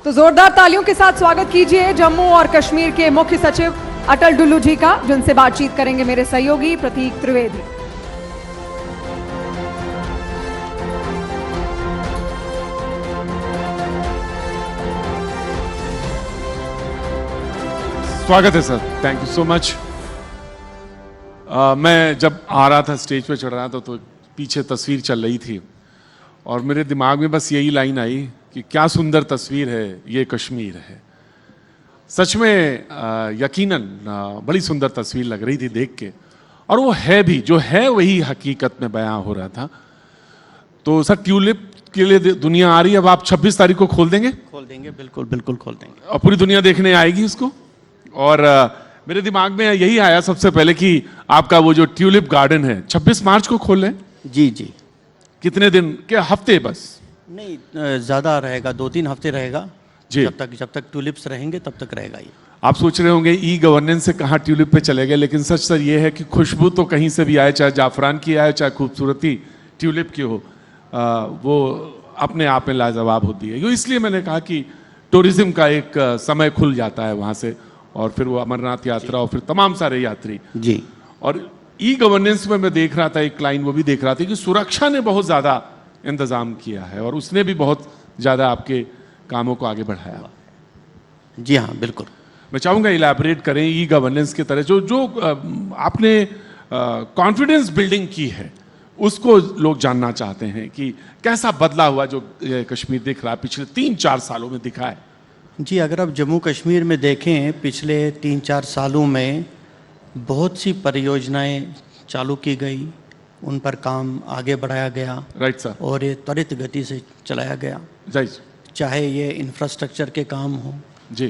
तो जोरदार तालियों के साथ स्वागत कीजिए जम्मू और कश्मीर के मुख्य सचिव अटल डुल्लू जी का, जिनसे बातचीत करेंगे मेरे सहयोगी प्रतीक त्रिवेदी। स्वागत है sir, thank you so much. मैं जब आ रहा था, स्टेज पे चढ़ रहा था, तो पीछे तस्वीर चल रही थी और मेरे दिमाग में बस यही लाइन आई कि क्या सुंदर तस्वीर है, ये कश्मीर है। सच में यकीनन बड़ी सुंदर तस्वीर लग रही थी देख के, और वो है भी, जो है वही हकीकत में बयां हो रहा था। तो सर, ट्यूलिप के लिए दुनिया आ रही है, अब आप 26 तारीख को खोल देंगे? खोल देंगे, बिल्कुल बिल्कुल खोल देंगे, और पूरी दुनिया देखने आएगी इसको। और मेरे दिमाग में यही आया सबसे पहले कि आपका वो जो ट्यूलिप गार्डन है 26 मार्च को खोल लें। जी जी। कितने दिन के? हफ्ते बस? नहीं, ज़्यादा रहेगा, 2-3 हफ्ते रहेगा जी। जब तक ट्यूलिप्स रहेंगे तब तक रहेगा ये। आप सोच रहे होंगे ई गवर्नेंस से कहाँ ट्यूलिप पे चले गए, लेकिन सच सर ये है कि खुशबू तो कहीं से भी आए, चाहे जाफरान की आए, चाहे खूबसूरती ट्यूलिप की हो, वो अपने आप में लाजवाब होती है। इसलिए मैंने कहा कि टूरिज्म का एक समय खुल जाता है वहाँ से, और फिर वो अमरनाथ यात्रा और फिर तमाम सारे यात्री जी। और ई गवर्नेंस में मैं देख रहा था एक लाइन, वो भी देख रहा था कि सुरक्षा ने बहुत ज़्यादा इंतज़ाम किया है और उसने भी बहुत ज़्यादा आपके कामों को आगे बढ़ाया। जी हाँ, बिल्कुल। मैं चाहूँगा इलैबोरेट करें ई गवर्नेंस की तरह जो आपने कॉन्फिडेंस बिल्डिंग की है, उसको लोग जानना चाहते हैं कि कैसा बदला हुआ जो कश्मीर दिख रहा है पिछले 3-4 सालों में दिखा है। जी, अगर आप जम्मू कश्मीर में देखें, पिछले 3-4 सालों में बहुत सी परियोजनाएं चालू की गई, उन पर काम आगे बढ़ाया गया। Right sir. और ये त्वरित गति से चलाया गया। राइट। चाहे ये इंफ्रास्ट्रक्चर के काम हो,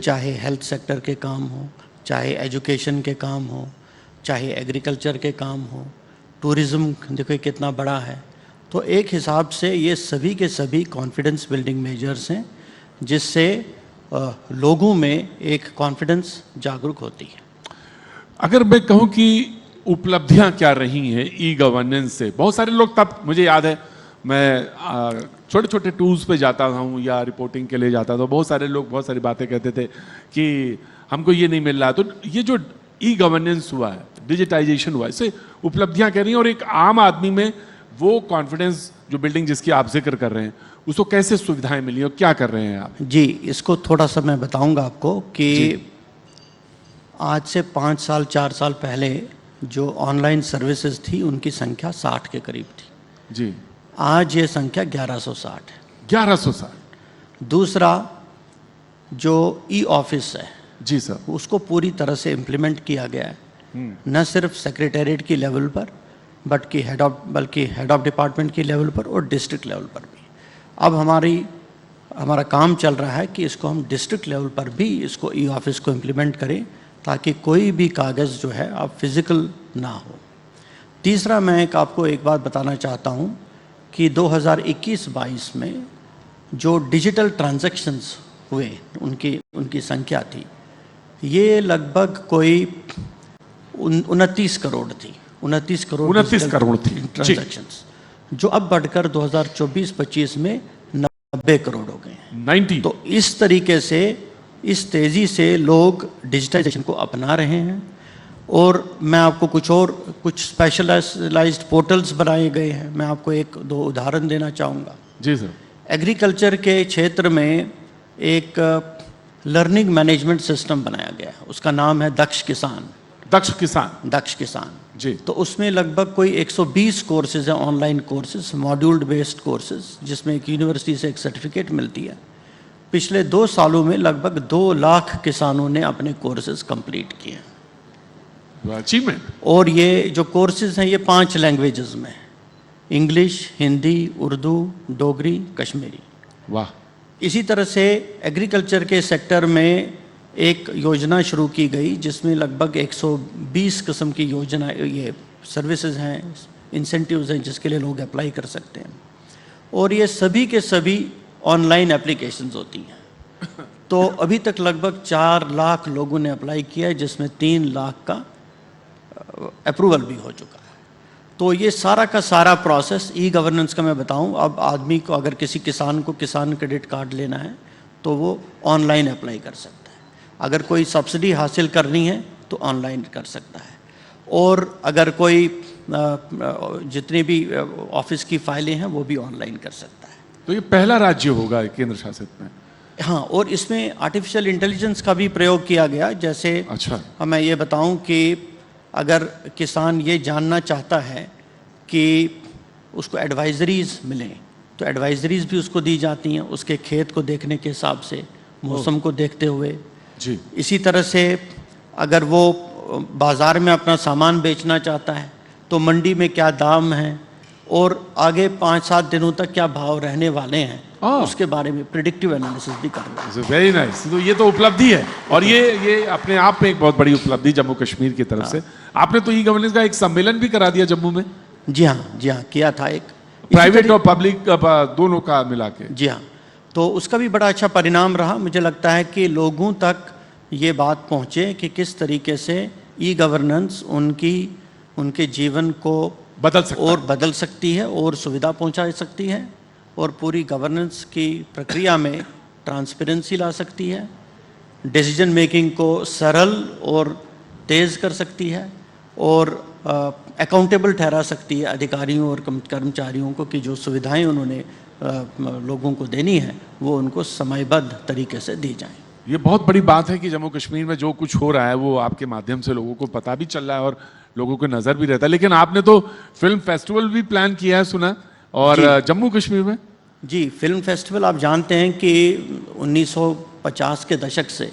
चाहे हेल्थ सेक्टर के काम हो, चाहे एजुकेशन के काम हो, चाहे एग्रीकल्चर के काम हो, टूरिज़्म देखो कितना बड़ा है। तो एक हिसाब से ये सभी के सभी कॉन्फिडेंस बिल्डिंग मेजर्स हैं, जिससे लोगों में एक कॉन्फिडेंस जागरूक होती है। अगर मैं कहूँ कि उपलब्धियां क्या रही हैं ई गवर्नेंस से, बहुत सारे लोग, तब मुझे याद है मैं छोटे छोटे टूर्स पे जाता हूँ या रिपोर्टिंग के लिए जाता था, बहुत सारे लोग बहुत सारी बातें कहते थे कि हमको ये नहीं मिल रहा। तो ये जो ई गवर्नेंस हुआ है, डिजिटाइजेशन हुआ है, इससे उपलब्धियां कह रही हैं, और एक आम आदमी में वो कॉन्फिडेंस जो बिल्डिंग जिसकी आप जिक्र कर रहे हैं, उसको कैसे सुविधाएं मिली और क्या कर रहे हैं आप? जी, इसको थोड़ा सा मैं बताऊंगा आपको कि आज से 5 साल 4 साल पहले जो ऑनलाइन सर्विसेज थी, उनकी संख्या 60 के करीब थी। जी। आज ये संख्या 1160 है। 1160। दूसरा, जो ई ऑफिस है, जी सर, उसको पूरी तरह से इम्प्लीमेंट किया गया है, न सिर्फ सेक्रेटेरिएट की लेवल पर बल्कि हेड ऑफ डिपार्टमेंट की लेवल पर और डिस्ट्रिक्ट लेवल पर भी। अब हमारा काम चल रहा है कि इसको हम डिस्ट्रिक्ट लेवल पर भी इसको ई ऑफिस को इम्प्लीमेंट करें, ताकि कोई भी कागज़ जो है अब फिज़िकल ना हो। तीसरा, मैं आपको एक बात बताना चाहता हूँ कि 2021-22 में जो डिजिटल ट्रांजैक्शंस हुए, उनकी संख्या थी, ये लगभग कोई 29 करोड़ थी। 29 करोड़ थी ट्रांजैक्शंस, जो अब बढ़कर 2024-25 में 90 करोड़ हो गए हैं। 90। तो इस तरीके से, इस तेज़ी से लोग डिजिटाइजेशन को अपना रहे हैं। और मैं आपको कुछ स्पेशलाइज्ड पोर्टल्स बनाए गए हैं, मैं आपको 1-2 उदाहरण देना चाहूँगा। जी सर। एग्रीकल्चर के क्षेत्र में एक लर्निंग मैनेजमेंट सिस्टम बनाया गया है, उसका नाम है दक्ष किसान। दक्ष किसान जी। तो उसमें लगभग कोई 120 कोर्सेज हैं, online courses, module based courses, जिसमें एक यूनिवर्सिटी से एक सर्टिफिकेट मिलती है। पिछले 2 सालों में लगभग 2 लाख किसानों ने अपने कोर्सेज कंप्लीट किए। अचीवमेंट। और ये जो कोर्सेज हैं, ये 5 लैंग्वेजेस में, इंग्लिश, हिंदी, उर्दू, डोगरी, कश्मीरी। वाह। इसी तरह से एग्रीकल्चर के सेक्टर में एक योजना शुरू की गई, जिसमें लगभग 120 किस्म की योजना, ये सर्विसेज हैं, इंसेंटिव्स हैं, जिसके लिए लोग अप्लाई कर सकते हैं। और ये सभी के सभी ऑनलाइन एप्लीकेशंस होती हैं। तो अभी तक लगभग 4 लाख लोगों ने अप्लाई किया है, जिसमें 3 लाख का अप्रूवल भी हो चुका है। तो ये सारा का सारा प्रोसेस ई गवर्नेंस का मैं बताऊं, अब आदमी को, अगर किसी किसान को किसान क्रेडिट कार्ड लेना है, तो वो ऑनलाइन अप्लाई कर सकता है। अगर कोई सब्सिडी हासिल करनी है तो ऑनलाइन कर सकता है। और अगर कोई जितनी भी ऑफिस की फाइलें हैं वो भी ऑनलाइन कर सकता है। तो ये पहला राज्य होगा केंद्र शासित में। हाँ, और इसमें आर्टिफिशियल इंटेलिजेंस का भी प्रयोग किया गया। जैसे अच्छा। मैं ये बताऊं कि अगर किसान ये जानना चाहता है कि उसको एडवाइजरीज मिलें तो एडवाइजरीज भी उसको दी जाती हैं उसके खेत को देखने के हिसाब से, मौसम को देखते हुए जी। इसी तरह से अगर वो बाज़ार में अपना सामान बेचना चाहता है तो मंडी में क्या दाम है और आगे 5-7 दिनों तक क्या भाव रहने वाले हैं उसके बारे में प्रिडिक्टिव एनालिसिस भी करना है। Very nice. तो ये तो उपलब्धि है और ये अपने आप में एक बहुत बड़ी उपलब्धि जम्मू कश्मीर की तरफ से। आपने तो ई गवर्नेंस का एक सम्मेलन भी करा दिया जम्मू में। जी हाँ, किया था एक प्राइवेट और पब्लिक दोनों का मिला के। जी हाँ, तो उसका भी बड़ा अच्छा परिणाम रहा। मुझे लगता है कि लोगों तक ये बात पहुँचे कि किस तरीके से ई गवर्नेंस उनके जीवन को बदल सकती है और सुविधा पहुंचा सकती है और पूरी गवर्नेंस की प्रक्रिया में ट्रांसपेरेंसी ला सकती है, डिसीजन मेकिंग को सरल और तेज़ कर सकती है और अकाउंटेबल ठहरा सकती है अधिकारियों और कर्मचारियों को कि जो सुविधाएं उन्होंने लोगों को देनी है वो उनको समयबद्ध तरीके से दी जाएं। ये बहुत बड़ी बात है कि जम्मू कश्मीर में जो कुछ हो रहा है वो आपके माध्यम से लोगों को पता भी चल रहा है और लोगों को नजर भी रहता है। लेकिन आपने तो फिल्म फेस्टिवल भी प्लान किया है सुना, और जम्मू कश्मीर में। जी, फिल्म फेस्टिवल आप जानते हैं कि 1950 के दशक से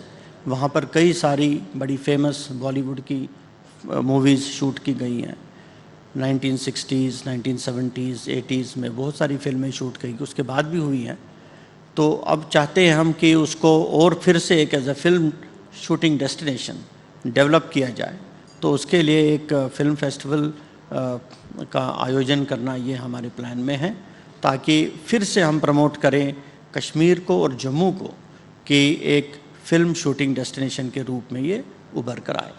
वहाँ पर कई सारी बड़ी फेमस बॉलीवुड की मूवीज़ शूट की गई हैं। 1960s, 1970s, 80s में बहुत सारी फिल्में शूट की, उसके बाद भी हुई हैं। तो अब चाहते हैं हम कि उसको और फिर से एक as a film shooting destination develop किया जाए। तो उसके लिए एक फिल्म फेस्टिवल का आयोजन करना ये हमारे प्लान में है, ताकि फिर से हम प्रमोट करें कश्मीर को और जम्मू को कि एक फिल्म शूटिंग डेस्टिनेशन के रूप में ये उभर कर आए।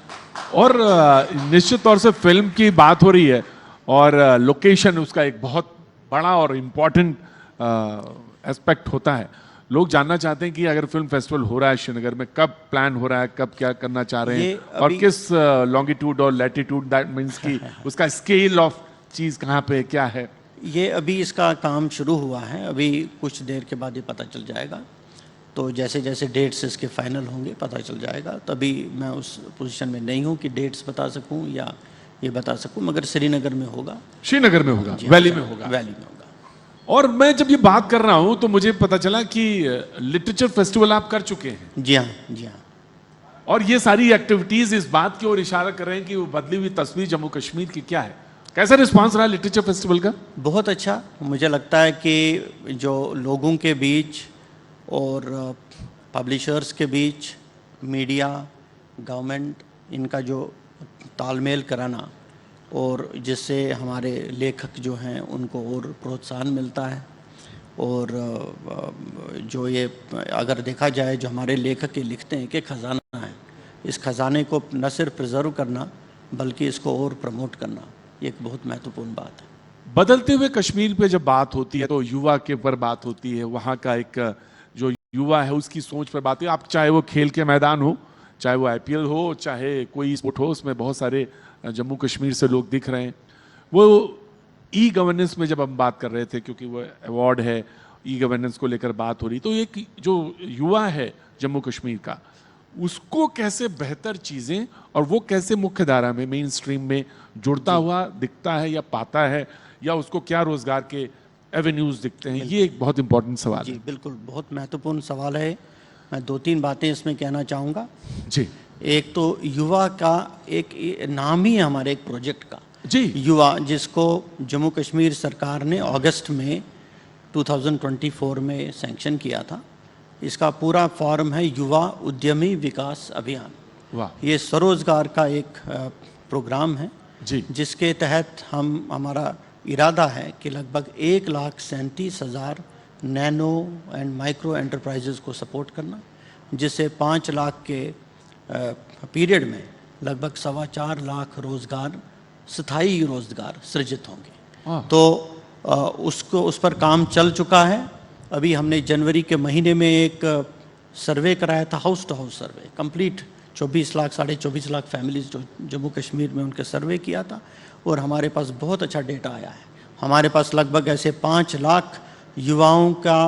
और निश्चित तौर से फिल्म की बात हो रही है और लोकेशन उसका एक बहुत बड़ा और इम्पॉर्टेंट एस्पेक्ट होता है। लोग जानना चाहते हैं कि अगर फिल्म फेस्टिवल हो रहा है श्रीनगर में, कब प्लान हो रहा है, कब क्या करना चाह रहे हैं और किस लॉन्गिट्यूड और लैटिट्यूड, दैट मीन्स कि उसका स्केल ऑफ चीज़ कहाँ पे क्या है। ये अभी इसका काम शुरू हुआ है, अभी कुछ देर के बाद ये पता चल जाएगा। तो जैसे जैसे डेट्स इसके फाइनल होंगे पता चल जाएगा। तभी मैं उस पोजीशन में नहीं हूँ कि डेट्स बता सकूँ या ये बता सकूँ, मगर श्रीनगर में होगा। श्रीनगर में होगा, वैली में होगा। वैली में होगा। और मैं जब ये बात कर रहा हूं तो मुझे पता चला कि लिटरेचर फेस्टिवल आप कर चुके हैं। जी हाँ, जी हाँ। और ये सारी एक्टिविटीज इस बात की ओर इशारा कर रहे हैं कि वो बदली हुई तस्वीर जम्मू कश्मीर की क्या है। कैसा रिस्पांस रहा लिटरेचर फेस्टिवल का? बहुत अच्छा। मुझे लगता है कि जो लोगों के बीच और पब्लिशर्स के बीच, मीडिया, गवर्नमेंट, इनका जो तालमेल कराना और जिससे हमारे लेखक जो हैं उनको और प्रोत्साहन मिलता है। और जो ये अगर देखा जाए जो हमारे लेखक ये लिखते हैं कि खजाना है, इस खजाने को न सिर्फ प्रिजर्व करना बल्कि इसको और प्रमोट करना, ये एक बहुत महत्वपूर्ण बात है। बदलते हुए कश्मीर पे जब बात होती है तो युवा के ऊपर बात होती है। वहाँ का एक जो युवा है उसकी सोच पर बात है। आप चाहे वो खेल के मैदान हो, चाहे वो IPL हो, चाहे कोई स्पोर्ट हो, उसमें बहुत सारे जम्मू कश्मीर से लोग दिख रहे हैं। वो ई गवर्नेंस में जब हम बात कर रहे थे, क्योंकि वो अवार्ड है, ई गवर्नेंस को लेकर बात हो रही, तो एक जो युवा है जम्मू कश्मीर का, उसको कैसे बेहतर चीज़ें और वो कैसे मुख्य धारा में, मेन स्ट्रीम में जुड़ता हुआ दिखता है या पाता है, या उसको क्या रोजगार के एवेन्यूज दिखते हैं, ये एक बहुत इंपॉर्टेंट सवाल है। जी बिल्कुल, बहुत महत्वपूर्ण सवाल है। मैं 2-3 बातें इसमें कहना चाहूँगा। जी, एक तो युवा का एक नाम ही है हमारे एक प्रोजेक्ट का, जी, युवा, जिसको जम्मू कश्मीर सरकार ने अगस्त में 2024 में सैंक्शन किया था। इसका पूरा फॉर्म है युवा उद्यमी विकास अभियान। वाह। ये स्वरोजगार का एक प्रोग्राम है जी, जिसके तहत हमारा इरादा है कि लगभग 1,37,000 नैनो एंड माइक्रो एंटरप्राइजेज़ को सपोर्ट करना, जिससे 5 लाख के पीरियड में लगभग 4.25 लाख रोज़गार, स्थायी रोज़गार सृजित होंगे। तो उस पर काम चल चुका है। अभी हमने जनवरी के महीने में एक सर्वे कराया था, house to house survey complete 24 lakh 24.5 lakh families जो जम्मू कश्मीर में उनके सर्वे किया था, और हमारे पास बहुत अच्छा डेटा आया है। हमारे पास लगभग ऐसे 5 लाख युवाओं का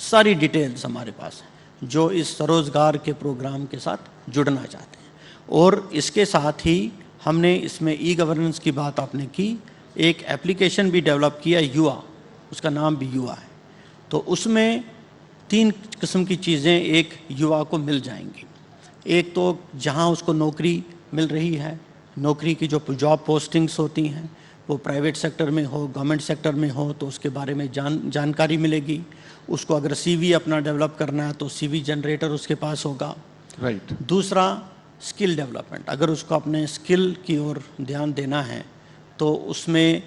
सारी डिटेल्स हमारे पास है जो इस स्वरोजगार के प्रोग्राम के साथ जुड़ना चाहते हैं। और इसके साथ ही हमने इसमें ई गवर्नेंस की बात आपने की, एक एप्लीकेशन भी डेवलप किया युवा, उसका नाम भी युवा है। तो उसमें 3 किस्म की चीज़ें एक युवा को मिल जाएंगी। एक तो जहां उसको नौकरी मिल रही है, नौकरी की जो जॉब पोस्टिंग्स होती हैं वो प्राइवेट सेक्टर में हो, गवर्नमेंट सेक्टर में हो, तो उसके बारे में जानकारी मिलेगी। उसको अगर सीवी अपना डेवलप करना है तो सीवी जनरेटर उसके पास होगा। राइट। दूसरा स्किल डेवलपमेंट, अगर उसको अपने स्किल की ओर ध्यान देना है तो उसमें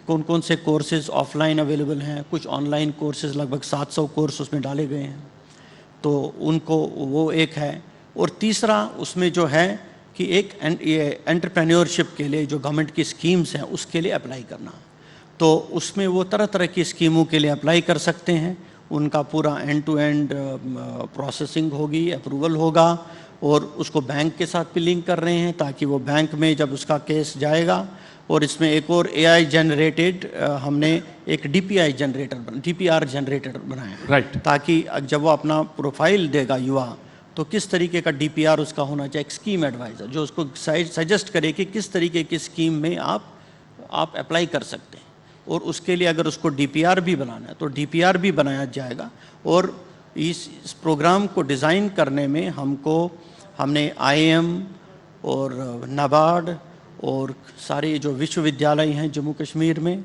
कौन कौन से कोर्सेज ऑफलाइन अवेलेबल हैं, कुछ ऑनलाइन कोर्सेज लगभग 700 कोर्स उसमें डाले गए हैं, तो उनको वो एक है। और तीसरा उसमें जो है कि एक एंटरप्रेन्योरशिप के लिए जो गवर्नमेंट की स्कीम्स हैं उसके लिए अप्लाई करना, तो उसमें वो तरह तरह की स्कीमों के लिए अप्लाई कर सकते हैं। उनका पूरा एंड टू एंड प्रोसेसिंग होगी, अप्रूवल होगा, और उसको बैंक के साथ भी लिंक कर रहे हैं ताकि वो बैंक में जब उसका केस जाएगा। और इसमें एक और AI जनरेटेड हमने एक DPI जनरेटर DPR जनरेटर बनाया, राइट। ताकि जब वो अपना प्रोफाइल देगा युवा तो किस तरीके का DPR उसका होना चाहिए, एक स्कीम एडवाइज़र जो उसको सजेस्ट करे कि किस तरीके की स्कीम में आप अप्लाई कर सकते हैं। और उसके लिए अगर उसको DPR भी बनाना है तो DPR भी बनाया जाएगा। और इस प्रोग्राम को डिज़ाइन करने में हमने IIM और नाबार्ड और सारे जो विश्वविद्यालय हैं जम्मू कश्मीर में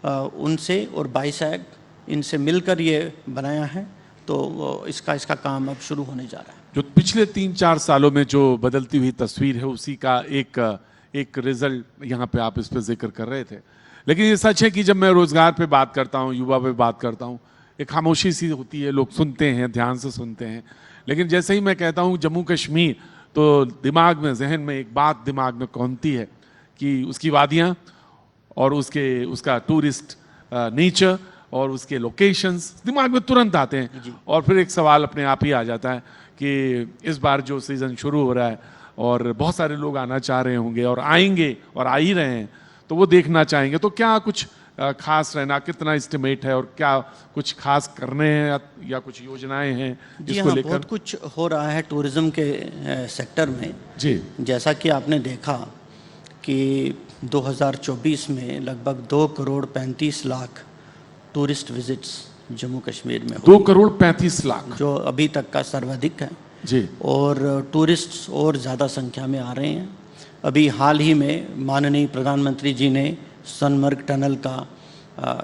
उनसे और बाईसैग इनसे मिलकर ये बनाया है। तो इसका काम अब शुरू होने जा रहा है। जो पिछले 3-4 सालों में जो बदलती हुई तस्वीर है उसी का एक रिजल्ट यहाँ पे आप इस पे जिक्र कर रहे थे। लेकिन ये सच है कि जब मैं रोजगार पे बात करता हूँ, युवा पे बात करता हूँ, एक खामोशी सी होती है, लोग सुनते हैं, ध्यान से सुनते हैं। लेकिन जैसे ही मैं कहता हूँ जम्मू कश्मीर, तो दिमाग में, जहन में एक बात दिमाग में कौंधती है कि उसकी वादियाँ और उसका टूरिस्ट नेचर और उसके लोकेशंस दिमाग में तुरंत आते हैं। और फिर एक सवाल अपने आप ही आ जाता है कि इस बार जो सीज़न शुरू हो रहा है और बहुत सारे लोग आना चाह रहे होंगे और आएंगे और आ ही रहे हैं, तो वो देखना चाहेंगे। तो क्या कुछ खास रहना, कितना एस्टिमेट है और क्या कुछ खास करने हैं या कुछ योजनाएं हैं इसको लेकर? बहुत कुछ हो रहा है टूरिज्म के सेक्टर में जी। जैसा कि आपने देखा कि 2024 में लगभग 2 करोड़ 35 लाख टूरिस्ट विजिट्स जम्मू कश्मीर में 2 करोड़ 35 लाख जो अभी तक का सर्वाधिक है जी। और टूरिस्ट्स और ज़्यादा संख्या में आ रहे हैं। अभी हाल ही में माननीय प्रधानमंत्री जी ने सोनमर्ग टनल का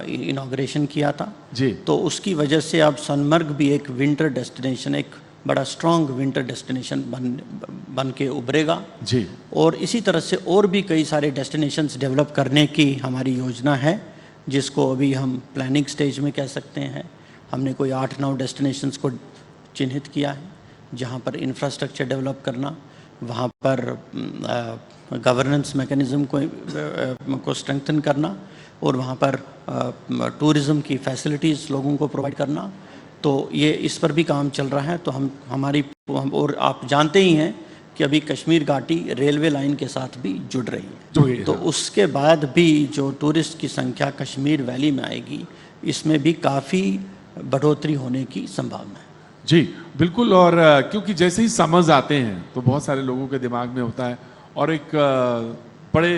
इनॉग्रेशन किया था जी। तो उसकी वजह से अब सोनमर्ग भी एक विंटर डेस्टिनेशन, एक बड़ा स्ट्रॉन्ग विंटर डेस्टिनेशन बन के उभरेगा जी। और इसी तरह से और भी कई सारे डेस्टिनेशंस डेवलप करने की हमारी योजना है, जिसको अभी हम प्लानिंग स्टेज में कह सकते हैं। हमने कोई 8-9 डेस्टिनेशंस को चिन्हित किया है जहाँ पर इंफ्रास्ट्रक्चर डेवलप करना, वहाँ पर गवर्नेंस मैकेनिज़्म को स्ट्रेंथन करना और वहाँ पर टूरिज़्म की फैसिलिटीज़ लोगों को प्रोवाइड करना। तो ये इस पर भी काम चल रहा है। तो और आप जानते ही हैं कि अभी कश्मीर घाटी रेलवे लाइन के साथ भी जुड़ रही है, तो उसके बाद भी जो टूरिस्ट की संख्या कश्मीर वैली में आएगी, इसमें भी काफ़ी बढ़ोतरी होने की संभावना है। जी बिल्कुल। और क्योंकि जैसे ही समझ आते हैं तो बहुत सारे लोगों के दिमाग में होता है और एक बड़े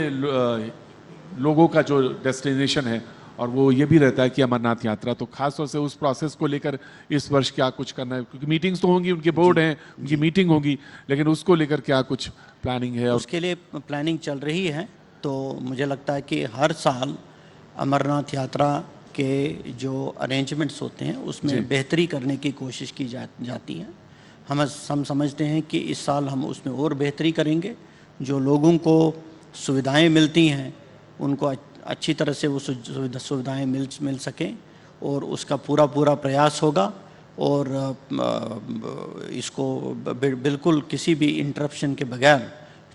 लोगों का जो डेस्टिनेशन है और वो ये भी रहता है कि अमरनाथ यात्रा, तो खास तौर से उस प्रोसेस को लेकर इस वर्ष क्या कुछ करना है, क्योंकि मीटिंग्स तो होंगी, उनके बोर्ड हैं, उनकी मीटिंग होगी, लेकिन उसको लेकर क्या कुछ प्लानिंग है? उसके लिए प्लानिंग चल रही है। तो मुझे लगता है कि हर साल अमरनाथ यात्रा के जो अरेंजमेंट्स होते हैं उसमें बेहतरी करने की कोशिश की जाती है। हम समझते हैं कि इस साल हम उसमें और बेहतरी करेंगे, जो लोगों को सुविधाएं मिलती हैं उनको अच्छी तरह से वो सुविधाएं मिल सकें और उसका पूरा प्रयास होगा और इसको बिल्कुल किसी भी इंटरप्शन के बगैर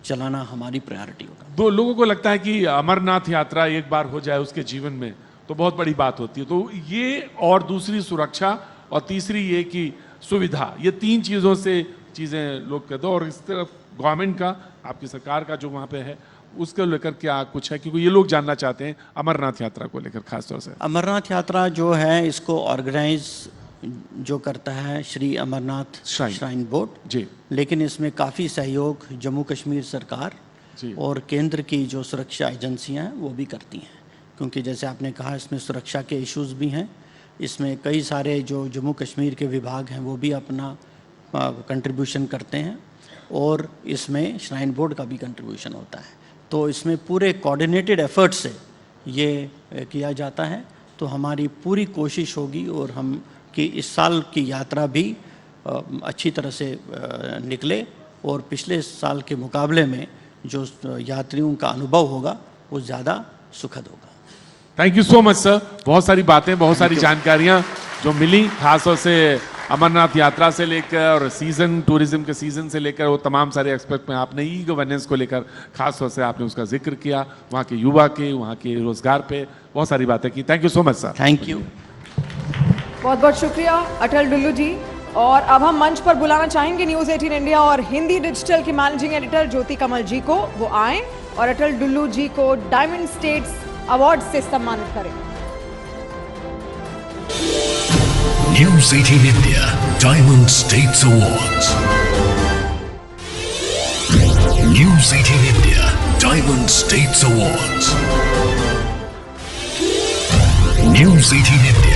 चलाना हमारी प्रायोरिटी होगा। दो लोगों को लगता है कि अमरनाथ यात्रा एक बार हो जाए उसके जीवन में तो बहुत बड़ी बात होती है, तो ये और दूसरी सुरक्षा और तीसरी ये कि सुविधा, ये 3 चीज़ों से चीज़ें लोग कहते हैं। और इस तरफ गवर्नमेंट का, आपकी सरकार का जो वहाँ पे है, उसको लेकर क्या कुछ है, क्योंकि ये लोग जानना चाहते हैं अमरनाथ यात्रा को लेकर खास तौर से। अमरनाथ यात्रा जो है इसको ऑर्गेनाइज जो करता है श्री अमरनाथ श्राइन बोर्ड जी, लेकिन इसमें काफ़ी सहयोग जम्मू कश्मीर सरकार जी। और केंद्र की जो सुरक्षा एजेंसियां हैं वो भी करती हैं, क्योंकि जैसे आपने कहा इसमें सुरक्षा के इश्यूज भी हैं। इसमें कई सारे जो जम्मू कश्मीर के विभाग हैं वो भी अपना कंट्रीब्यूशन करते हैं और इसमें श्राइन बोर्ड का भी कंट्रीब्यूशन होता है। तो इसमें पूरे कोऑर्डिनेटेड एफर्ट से ये किया जाता है। तो हमारी पूरी कोशिश होगी और हम कि इस साल की यात्रा भी अच्छी तरह से निकले और पिछले साल के मुकाबले में जो यात्रियों का अनुभव होगा वो ज़्यादा सुखद होगा। Thank you so much sir. बहुत सारी बातें, बहुत सारी जानकारियां जो मिली, खास तौर से अमरनाथ यात्रा से लेकर और सीजन, टूरिज्म के सीजन से लेकर वो तमाम सारे एक्सपेक्ट में आपने ई गवर्नेंस को लेकर खास तौर से आपने उसका जिक्र किया, वहाँ के युवा के, वहाँ के रोजगार पे बहुत सारी बातें की। Thank you so much sir. Thank you. बहुत बहुत शुक्रिया अटल डुल्लू जी। और अब हम मंच पर बुलाना चाहेंगे न्यूज़ 18 इंडिया और हिंदी डिजिटल के मैनेजिंग एडिटर ज्योति कमल जी को। वो आए और अटल डुल्लू जी को डायमंड स्टेट्स अवार्ड से सम्मानित करें। News 18 India Diamond States Awards. News 18 India Diamond States Awards. News 18 India